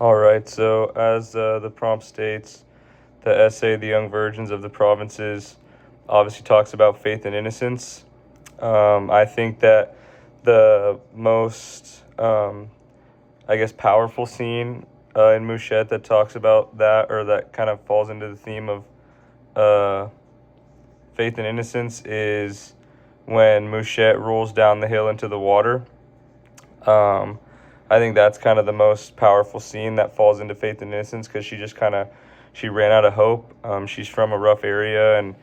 All right, so as the prompt states, the essay, The Young Virgins of the Provinces, obviously talks about faith and innocence. I think that the most, I guess, powerful scene in Mouchette that talks about that, or that kind of falls into the theme of uh, faith and innocence, is when Mouchette rolls down the hill into the water. Um, I think that's kind of the most powerful scene that falls into faith and innocence because she just kind of she ran out of hope. She's from a rough area, and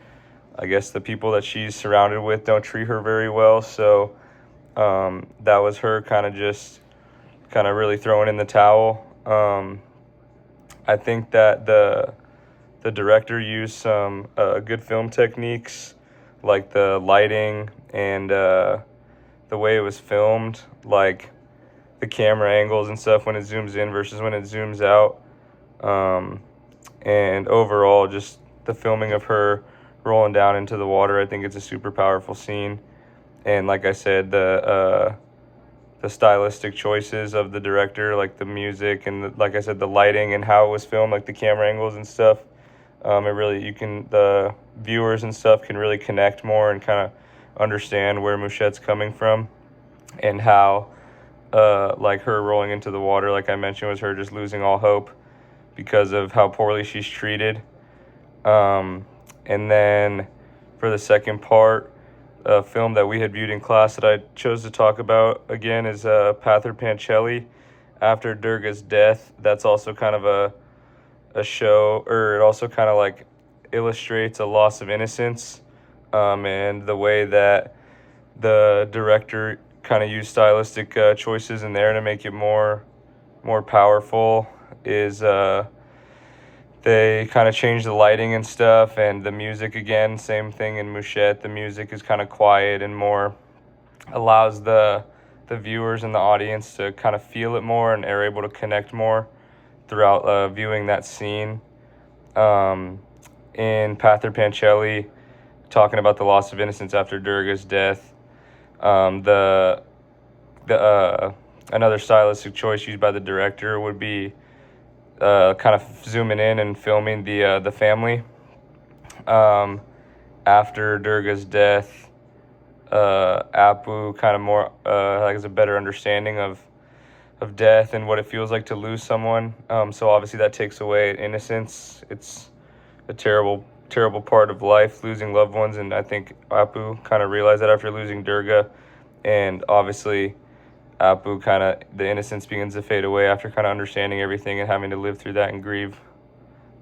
I guess the people that she's surrounded with don't treat her very well. So that was her kind of just kind of really throwing in the towel. I think that the director used some good film techniques, like the lighting and the way it was filmed, like the camera angles and stuff when it zooms in versus when it zooms out. Um, and overall, just the filming of her rolling down into the water, I think it's a super powerful scene. And like I said, the stylistic choices of the director, like the music and like I said, the lighting and how it was filmed, like the camera angles and stuff. It really the viewers and stuff can really connect more and kind of understand where Mouchette's coming from and how like her rolling into the water, like I mentioned, was her just losing all hope because of how poorly she's treated. Um, and then for the second part, a film that we had viewed in class that I chose to talk about again is Pather Pancelli, After Durga's Death. That's also kind of a show, or it also kind of like illustrates a loss of innocence, and the way that the director kind of used stylistic choices in there to make it more powerful is they kind of changed the lighting and stuff, and the music again, same thing in Mouchette. The music is kind of quiet and more allows the viewers and the audience to kind of feel it more and are able to connect more throughout viewing that scene. Um, in Pather Pancelli, talking about the loss of innocence after Durga's death, the another stylistic choice used by the director would be kind of zooming in and filming the family um, after Durga's death. Apu kind of more has a better understanding of death and what it feels like to lose someone. So obviously that takes away innocence. It's a terrible part of life, losing loved ones, and I think Apu kind of realized that after losing Durga, and obviously Apu kind of the innocence begins to fade away after kind of understanding everything and having to live through that and grieve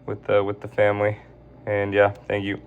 with the family. And yeah, thank you.